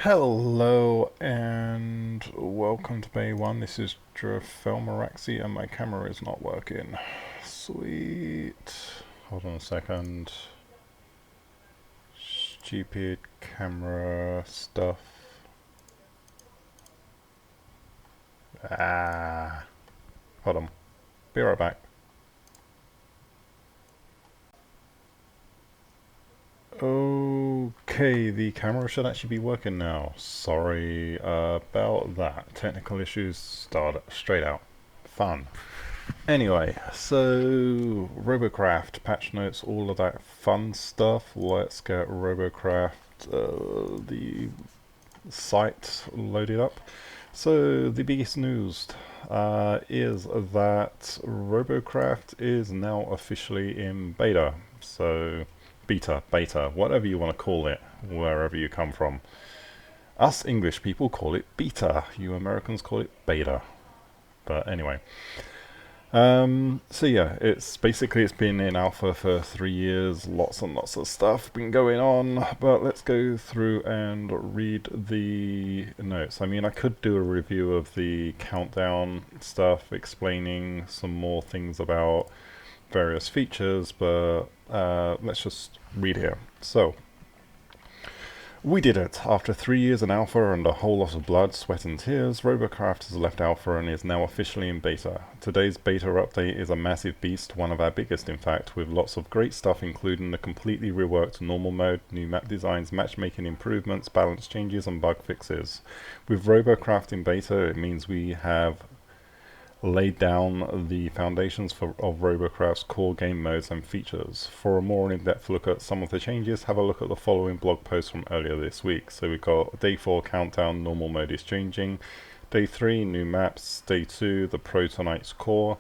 Hello and welcome to Bay 1. This is Maraxi and my camera is not working. Sweet. Hold on a second. Stupid camera stuff. Hold on. Be right back. Okay, the camera should actually be working now. Sorry about that. Technical issues start straight out. Fun. Anyway, so Robocraft, patch notes, all of that fun stuff. Let's get Robocraft, the site loaded up. So the biggest news is that Robocraft is now officially in beta. So beta, whatever you want to call it, wherever you come from. Us English people call it beta. You Americans call it beta. But anyway. So yeah, it's been in alpha for 3 years, lots and lots of stuff been going on, but let's go through and read the notes. I mean, I could do a review of the countdown stuff, explaining some more things about various features, but let's just read here. So, we did it! After 3 years in alpha and a whole lot of blood, sweat and tears, Robocraft has left alpha and is now officially in beta. Today's beta update is a massive beast, one of our biggest in fact, with lots of great stuff including the completely reworked normal mode, new map designs, matchmaking improvements, balance changes and bug fixes. With Robocraft in beta, it means we have laid down the foundations of Robocraft's core game modes and features. For a more in-depth look at some of the changes, have a look at the following blog post from earlier this week. So we've got Day 4 countdown, normal mode is changing. Day 3, new maps. Day 2, the ProtoMyCore.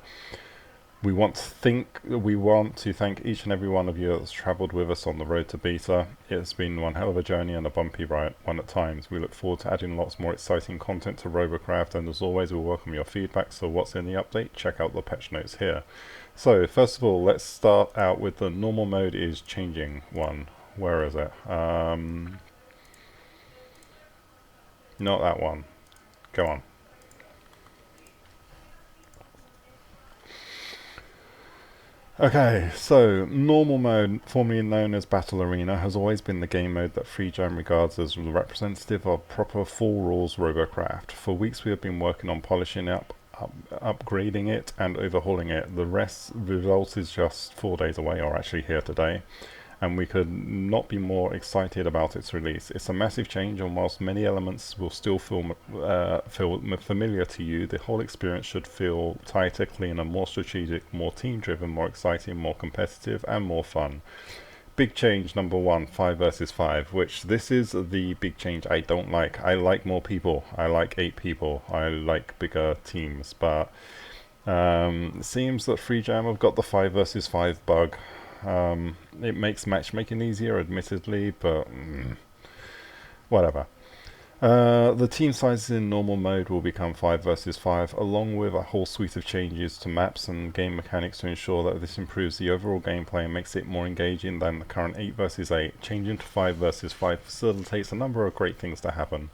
We want to thank each and every one of you that's travelled with us on the road to beta. It's been one hell of a journey and a bumpy one at times. We look forward to adding lots more exciting content to Robocraft, and as always, we'll welcome your feedback. So what's in the update? Check out the patch notes here. So first of all, let's start out with the normal mode is changing one. Where is it? Not that one. Go on. Okay, so normal mode, formerly known as Battle Arena, has always been the game mode that FreeJam regards as representative of proper full rules Robocraft. For weeks we have been working on polishing upgrading it and overhauling it. The result is just 4 days away, or actually here today, and we could not be more excited about its release. It's a massive change, and whilst many elements will still feel familiar to you, the whole experience should feel tighter, cleaner, more strategic, more team-driven, more exciting, more competitive, and more fun. Big change number 1, 5 versus 5, which this is the big change I don't like. I like more people. I like 8 people. I like bigger teams, but it seems that FreeJam have got the 5 versus 5 bug. It makes matchmaking easier, admittedly, but whatever. The team sizes in normal mode will become 5 versus 5, along with a whole suite of changes to maps and game mechanics to ensure that this improves the overall gameplay and makes it more engaging than the current 8 versus 8. Changing to 5 versus 5 facilitates a number of great things to happen.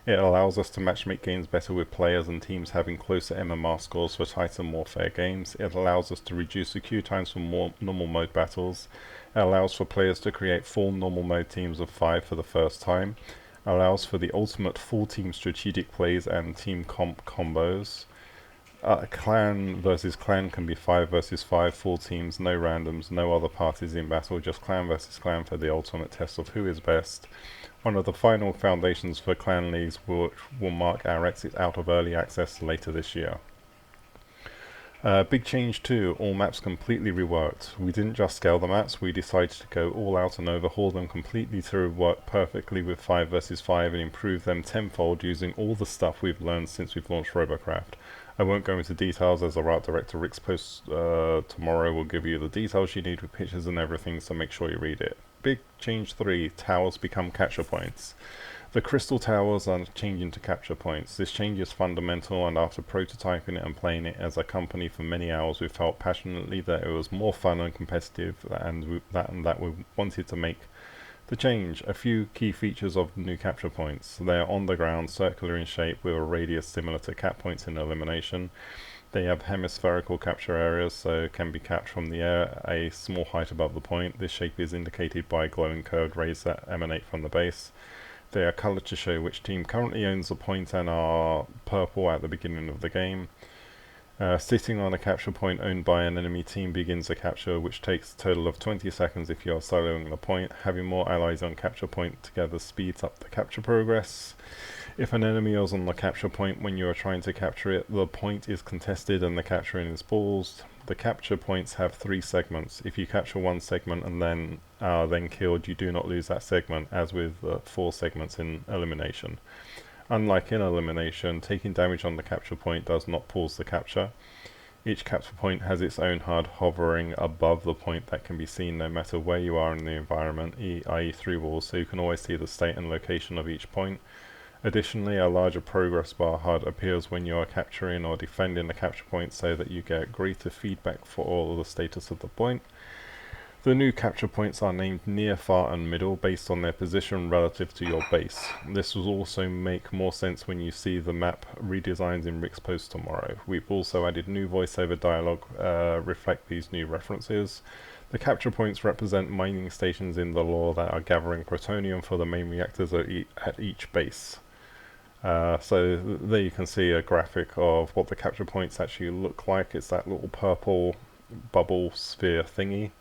It allows us to matchmake games better with players and teams having closer MMR scores for tighter, more fair games. It allows us to reduce the queue times for more normal mode battles. It allows for players to create full normal mode teams of 5 for the first time. It allows for the ultimate full team strategic plays and team combos. Clan versus clan can be 5 versus 5, full teams, no randoms, no other parties in battle, just clan versus clan for the ultimate test of who is best. One of the final foundations for clan leagues will mark our exit out of early access later this year. Big change too, all maps completely reworked. We didn't just scale the maps, we decided to go all out and overhaul them completely to work perfectly with 5 versus 5 and improve them tenfold using all the stuff we've learned since we've launched Robocraft. I won't go into details as our art director Rick's post tomorrow will give you the details you need with pictures and everything, so make sure you read it. Big change 3, towers become capture points. The crystal towers are changing to capture points. This change is fundamental, and after prototyping it and playing it as a company for many hours, we felt passionately that it was more fun and competitive, and that we wanted to make The change, a few key features of the new capture points. They are on the ground, circular in shape with a radius similar to cap points in Elimination. They have hemispherical capture areas, so can be capped from the air a small height above the point. This shape is indicated by glowing curved rays that emanate from the base. They are coloured to show which team currently owns the point and are purple at the beginning of the game. Sitting on a capture point owned by an enemy team begins a capture, which takes a total of 20 seconds if you are soloing the point. Having more allies on capture point together speeds up the capture progress. If an enemy is on the capture point when you are trying to capture it, the point is contested and the capturing is paused. The capture points have 3 segments. If you capture one segment and then are then killed, you do not lose that segment, as with 4 segments in Elimination. Unlike in Elimination, taking damage on the capture point does not pause the capture. Each capture point has its own HUD hovering above the point that can be seen no matter where you are in the environment, i.e. through walls, so you can always see the state and location of each point. Additionally, a larger progress bar HUD appears when you are capturing or defending the capture point, so that you get greater feedback for all of the status of the point. The new capture points are named near, far and middle based on their position relative to your base. This will also make more sense when you see the map redesigned in Rick's post tomorrow. We've also added new voiceover dialogue reflect these new references. The capture points represent mining stations in the lore that are gathering plutonium for the main reactors at each base. So there you can see a graphic of what the capture points actually look like. It's that little purple bubble sphere thingy.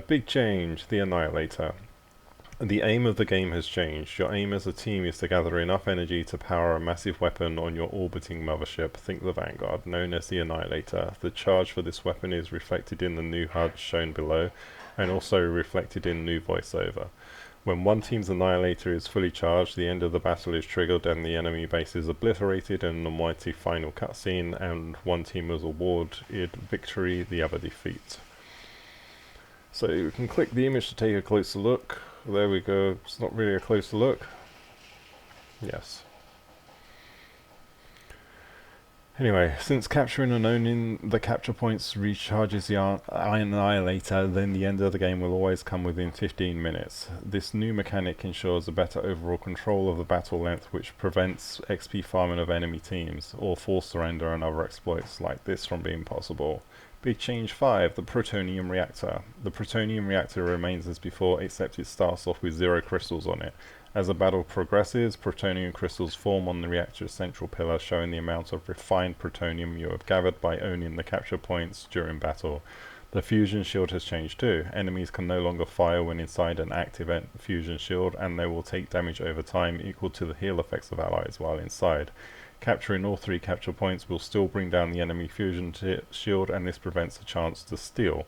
Big change, the Annihilator. The aim of the game has changed. Your aim as a team is to gather enough energy to power a massive weapon on your orbiting mothership, think the Vanguard, known as the Annihilator. The charge for this weapon is reflected in the new HUD shown below, and also reflected in new voiceover. When one team's Annihilator is fully charged, the end of the battle is triggered and the enemy base is obliterated in the mighty final cutscene, and one team is awarded victory, the other defeat. So we can click the image to take a closer look. There we go. It's not really a closer look. Yes. Anyway, since capturing and owning the capture points recharges the Annihilator, then the end of the game will always come within 15 minutes. This new mechanic ensures a better overall control of the battle length, which prevents XP farming of enemy teams, or forced surrender and other exploits like this from being possible. Big change 5, the Plutonium Reactor. The Plutonium Reactor remains as before, except it starts off with 0 crystals on it. As the battle progresses, plutonium crystals form on the reactor's central pillar, showing the amount of refined plutonium you have gathered by owning the capture points during battle. The fusion shield has changed too. Enemies can no longer fire when inside an active fusion shield, and they will take damage over time equal to the heal effects of allies while inside. Capturing all 3 capture points will still bring down the enemy fusion shield, and this prevents a chance to steal,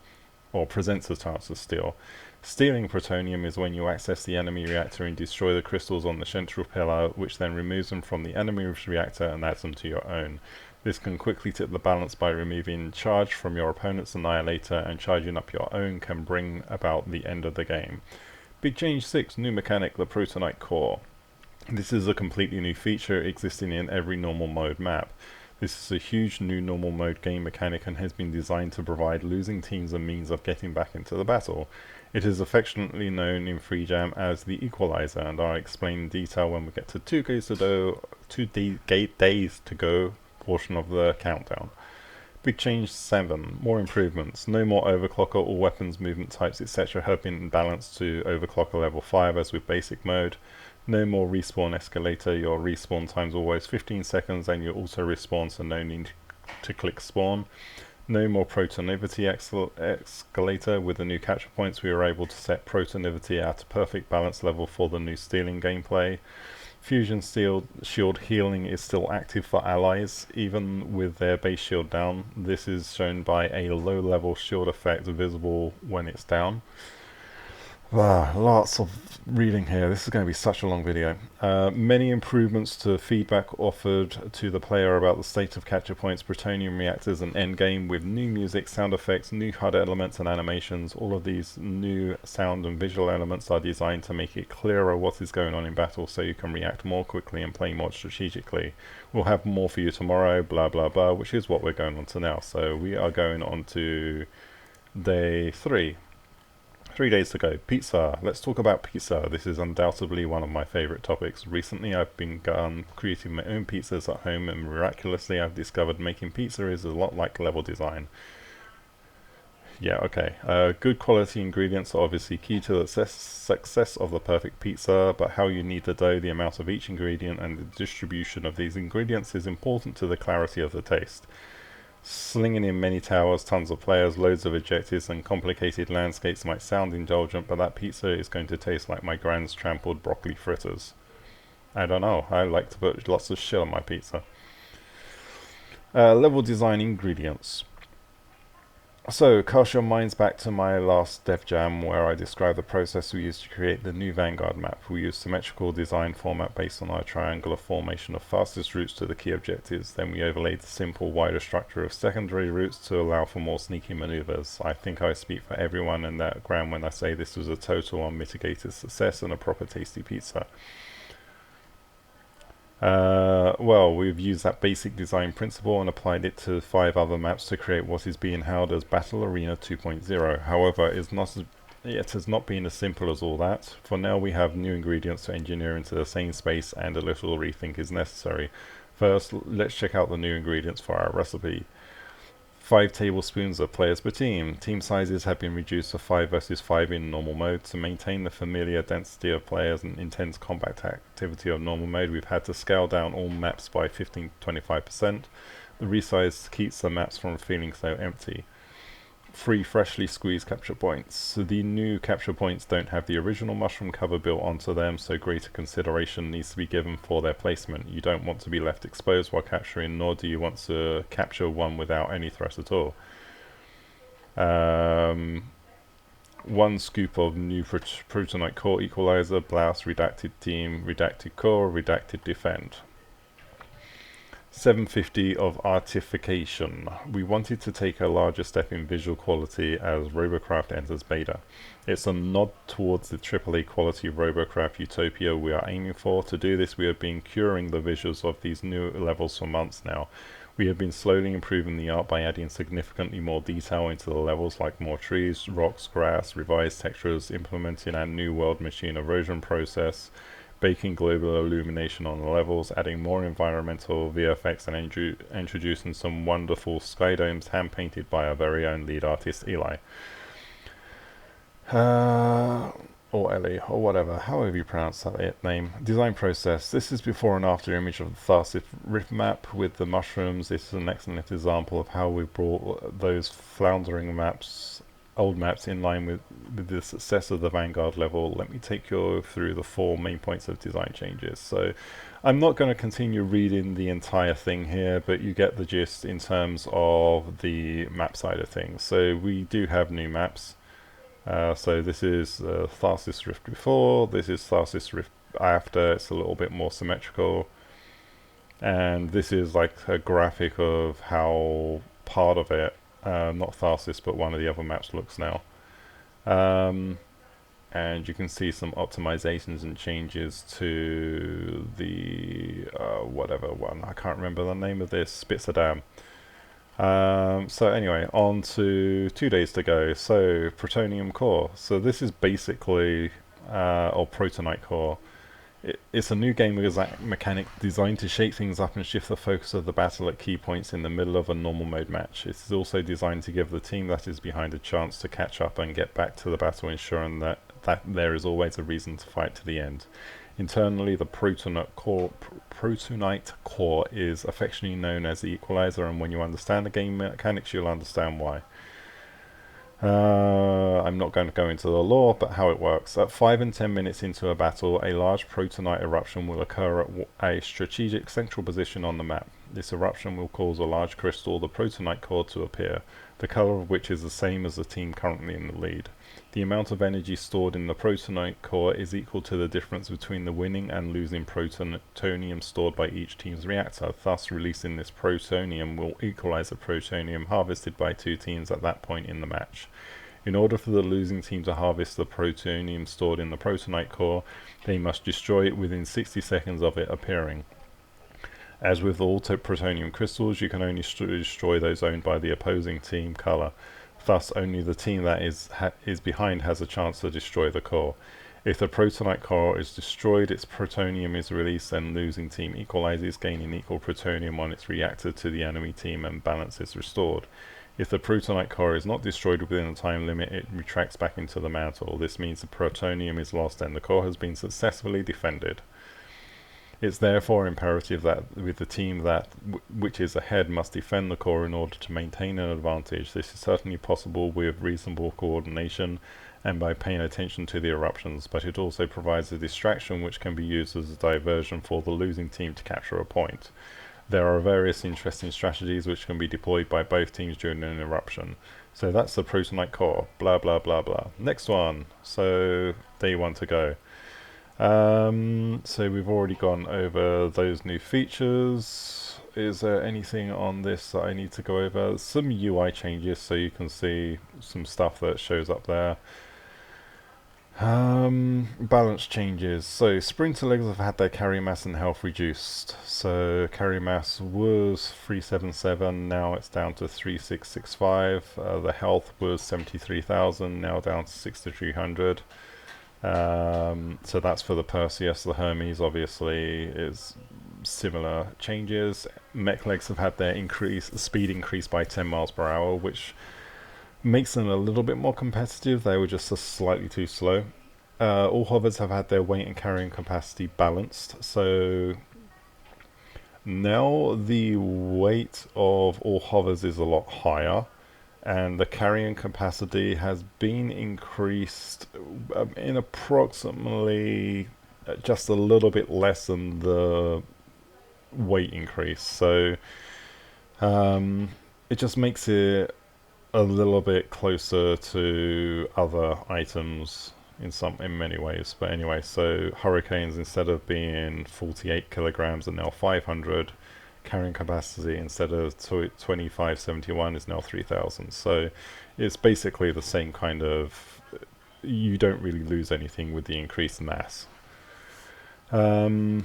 or presents a chance to steal. Stealing plutonium is when you access the enemy reactor and destroy the crystals on the central pillar, which then removes them from the enemy's reactor and adds them to your own. This can quickly tip the balance by removing charge from your opponent's Annihilator, and charging up your own can bring about the end of the game. Big change 6, new mechanic, the ProtoMyCore. This is a completely new feature existing in every normal mode map. This is a huge new normal mode game mechanic and has been designed to provide losing teams a means of getting back into the battle. It is affectionately known in FreeJam as the Equalizer, and I'll explain in detail when we get to 2 days to go portion of the countdown. Big change 7, more improvements. No more overclocker, all weapons, movement types, etc. have been balanced to overclocker level 5 as with basic mode. No more respawn escalator, your respawn time's always 15 seconds and you also respawn, so no need to click spawn. No more protonivity escalator. With the new capture points we were able to set protonivity at a perfect balance level for the new stealing gameplay. Fusion shield healing is still active for allies, even with their base shield down. This is shown by a low level shield effect visible when it's down. Lots of reading here. This is going to be such a long video. Many improvements to feedback offered to the player about the state of capture points, plutonium reactors and endgame, with new music, sound effects, new HUD elements and animations. All of these new sound and visual elements are designed to make it clearer what is going on in battle, so you can react more quickly and play more strategically. We'll have more for you tomorrow, blah blah blah, which is what we're going on to now. So we are going on to day 3. 3 days to go. Pizza. Let's talk about pizza. This is undoubtedly one of my favorite topics. Recently I've begun creating my own pizzas at home, and miraculously I've discovered making pizza is a lot like level design. Yeah, okay. Good quality ingredients are obviously key to the success of the perfect pizza, but how you knead the dough, the amount of each ingredient, and the distribution of these ingredients is important to the clarity of the taste. Slinging in many towers, tons of players, loads of objectives, and complicated landscapes might sound indulgent, but that pizza is going to taste like my grand's trampled broccoli fritters. I don't know, I like to put lots of shit on my pizza. Level design ingredients. So, cast your minds back to my last Dev Jam where I described the process we used to create the new Vanguard map. We used symmetrical design format based on our triangular formation of fastest routes to the key objectives. Then we overlaid the simple wider structure of secondary routes to allow for more sneaky maneuvers. I think I speak for everyone in that ground when I say this was a total unmitigated success and a proper tasty pizza. Well, we've used that basic design principle and applied it to 5 other maps to create what is being hailed as Battle Arena 2.0. However, it has not been as simple as all that. For now, we have new ingredients to engineer into the same space, and a little rethink is necessary. First, let's check out the new ingredients for our recipe. 5 tablespoons of players per team. Team sizes have been reduced to 5 versus 5 in normal mode. To maintain the familiar density of players and intense combat activity of normal mode, we've had to scale down all maps by 15-25%. The resize keeps the maps from feeling so empty. 3 freshly squeezed capture points. So the new capture points don't have the original mushroom cover built onto them, so greater consideration needs to be given for their placement. You don't want to be left exposed while capturing, nor do you want to capture one without any threat at all. 1 scoop of new ProtoMyCore equalizer, blast, redacted team, redacted core, redacted defend. 750 of artification. We wanted to take a larger step in visual quality as Robocraft enters beta. It's a nod towards the AAA quality Robocraft utopia we are aiming for. To do this, we have been curing the visuals of these new levels for months now. We have been slowly improving the art by adding significantly more detail into the levels, like more trees, rocks, grass, revised textures, implementing our new world machine erosion process, baking global illumination on the levels, adding more environmental VFX, and introducing some wonderful sky domes hand-painted by our very own lead artist, Eli. Or Ellie, or whatever, however you pronounce that name. Design process. This is before and after image of the Tharsis Rift map with the mushrooms. This is an excellent example of how we brought those floundering maps, old maps, in line with the success of the Vanguard level. Let me take you through the 4 main points of design changes. So I'm not going to continue reading the entire thing here, but you get the gist in terms of the map side of things. So we do have new maps. So this is Tharsis Rift before, this is Tharsis Rift after. It's a little bit more symmetrical. And this is like a graphic of how part of it, not Tharsis, but one of the other maps looks now. And you can see some optimizations and changes to the whatever one. I can't remember the name of this. Spitzer Dam. So anyway, on to 2 days to go. So ProtoMyCore. So this is basically, or ProtoMyCore. It's a new game mechanic designed to shake things up and shift the focus of the battle at key points in the middle of a normal mode match. It is also designed to give the team that is behind a chance to catch up and get back to the battle, ensuring that there is always a reason to fight to the end. Internally, the ProtoMyCore is affectionately known as the Equalizer, and when you understand the game mechanics, you'll understand why. I'm not going to go into the lore, but how it works. At 5 and 10 minutes into a battle, a large protonite eruption will occur at a strategic central position on the map. This eruption will cause a large crystal, the ProtoMyCore, to appear, the color of which is the same as the team currently in the lead. The amount of energy stored in the ProtoMyCore is equal to the difference between the winning and losing protonium stored by each team's reactor. Thus, releasing this protonium will equalize the protonium harvested by 2 teams at that point in the match. In order for the losing team to harvest the protonium stored in the ProtoMyCore, they must destroy it within 60 seconds of it appearing. As with all protonium crystals, you can only destroy those owned by the opposing team color. Thus, only the team that is behind has a chance to destroy the core. If the protonite core is destroyed, its plutonium is released and losing team equalizes, gaining equal plutonium on its reactor to the enemy team, and balance is restored. If the protonite core is not destroyed within the time limit, it retracts back into the mantle. This means the plutonium is lost and the core has been successfully defended. It's therefore imperative that with the team that which is ahead must defend the core in order to maintain an advantage. This is certainly possible with reasonable coordination and by paying attention to the eruptions, but it also provides a distraction which can be used as a diversion for the losing team to capture a point. There are various interesting strategies which can be deployed by both teams during an eruption. So that's the protonite core, blah blah blah blah. Next one, so day one to go. So we've already gone over those new features. Is there anything on this that I need to go over? Some UI changes so you can see some stuff that shows up there. Balance changes. So sprinter legs have had their carry mass and health reduced. So carry mass was 377, now it's down to 3665. The health was 73,000, now down to 6300. So that's for the Perseus. The Hermes obviously is similar changes. Mech legs have had their speed increase by 10 miles per hour, which makes them a little bit more competitive. They were just slightly too slow. All hovers have had their weight and carrying capacity balanced, so now the weight of all hovers is a lot higher and the carrying capacity has been increased in approximately just a little bit less than the weight increase. So it just makes it a little bit closer to other items in many ways. But anyway, so hurricanes, instead of being 48 kilograms, are now 500. Carrying capacity instead of 2571 is now 3000. So it's basically the same kind of, you don't really lose anything with the increased mass. So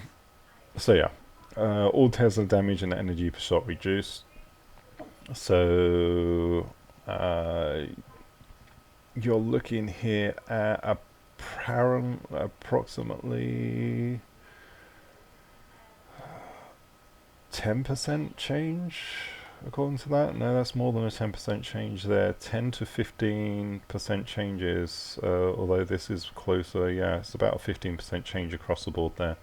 yeah, all Tesla damage and energy per shot reduced. So you're looking here at approximately 10% change according to that. No, that's more than a 10% change there. 10 to 15% changes, although this is closer. Yeah, it's about a 15% change across the board there.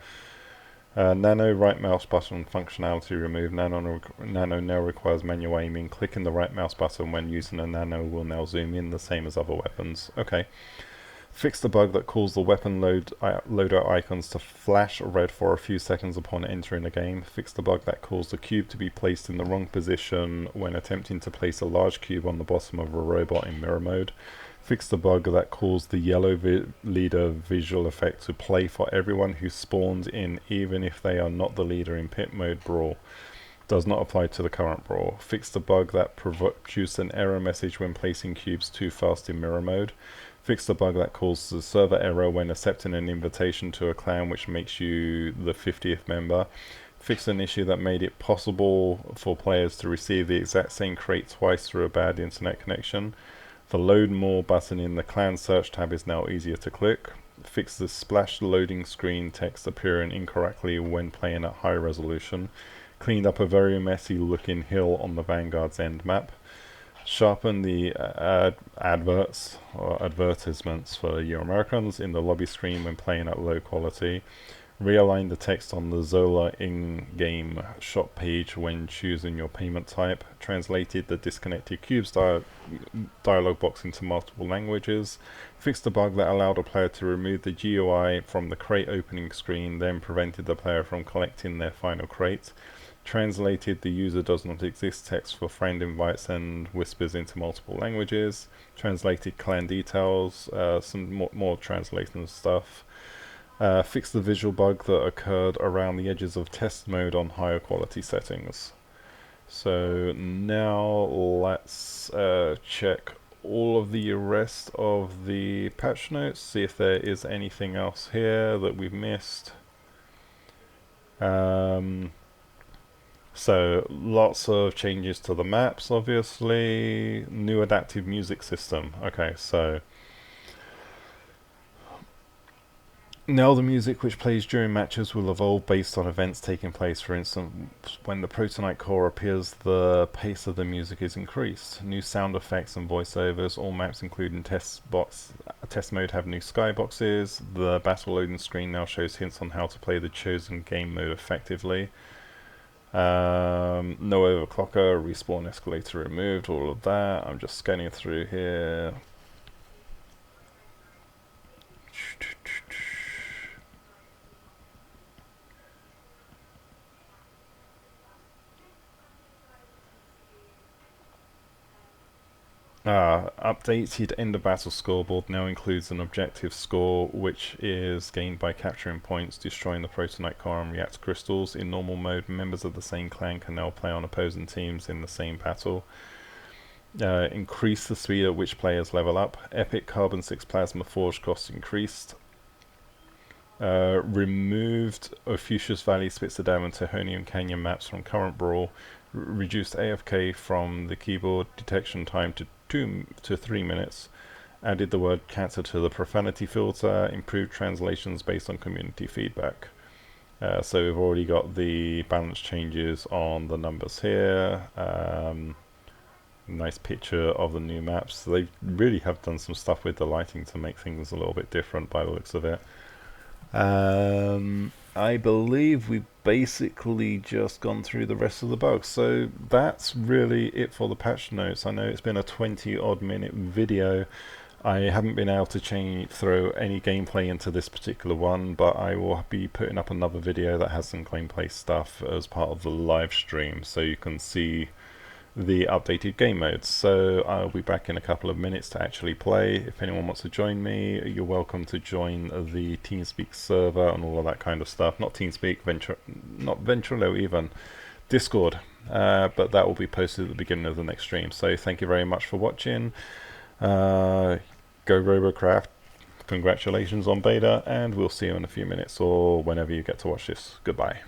Nano right mouse button functionality removed. Nano now requires manual aiming. Clicking the right mouse button when using a Nano will now zoom in, the same as other weapons. Okay. Fix the bug that calls the weapon loader icons to flash red for a few seconds upon entering a game. Fix the bug that calls the cube to be placed in the wrong position when attempting to place a large cube on the bottom of a robot in mirror mode. Fix the bug that calls the yellow leader visual effect to play for everyone who spawns in, even if they are not the leader in pit mode brawl. Does not apply to the current brawl. Fix the bug that produced an error message when placing cubes too fast in mirror mode. Fix the bug that calls the server error when accepting an invitation to a clan which makes you the 50th member. Fix an issue that made it possible for players to receive the exact same crate twice through a bad internet connection. The load more button in the clan search tab is now easier to click. Fix the splash loading screen text appearing incorrectly when playing at high resolution. Cleaned up a very messy looking hill on the Vanguard's end map. Sharpen the adverts or advertisements for you Americans in the lobby screen when playing at low quality. Realign the text on the Zola in-game shop page when choosing your payment type. Translated the disconnected cubes dialog box into multiple languages. Fixed the bug that allowed a player to remove the GUI from the crate opening screen, then prevented the player from collecting their final crate. Translated the user does not exist text for friend invites and whispers into multiple languages. Translated clan details, some more translation stuff. Fixed the visual bug that occurred around the edges of test mode on higher quality settings. So now let's check all of the rest of the patch notes, see if there is anything else here that we've missed. So lots of changes to the maps, obviously. New adaptive music system. Okay, so now the music which plays during matches will evolve based on events taking place. For instance, when the ProtoMyCore appears, the pace of the music is increased. New sound effects and voiceovers. All maps, including test mode, have new skyboxes. The battle loading screen now shows hints on how to play the chosen game mode effectively. No overclocker, respawn escalator removed, all of that. I'm just scanning through here. Updated end of battle scoreboard now includes an objective score, which is gained by capturing points, destroying the Protonite core and react crystals. In normal mode, members of the same clan can now play on opposing teams in the same battle. Increase the speed at which players level up. Epic Carbon 6 Plasma Forge costs increased. Removed Ophiuchus Valley, Spitzer and Tehonium Canyon maps from current Brawl. Reduced AFK from the keyboard detection time to 2 to 3 minutes. Added the word cancer to the profanity filter. Improved translations based on community feedback. So we've already got the balance changes on the numbers here. Nice picture of the new maps. They really have done some stuff with the lighting to make things a little bit different by the looks of it. I believe we've basically just gone through the rest of the bugs, so that's really it for the patch notes. I know it's been a 20 odd minute video. I haven't been able to throw any gameplay into this particular one, but I will be putting up another video that has some gameplay stuff as part of the live stream, so you can see the updated game modes. So I'll be back in a couple of minutes to actually play. If anyone wants to join me, you're welcome to join the TeamSpeak server and all of that kind of stuff. Not TeamSpeak, not Ventrilo even, Discord. But that will be posted at the beginning of the next stream. So thank you very much for watching. Go Robocraft. Congratulations on beta, and we'll see you in a few minutes or whenever you get to watch this. Goodbye.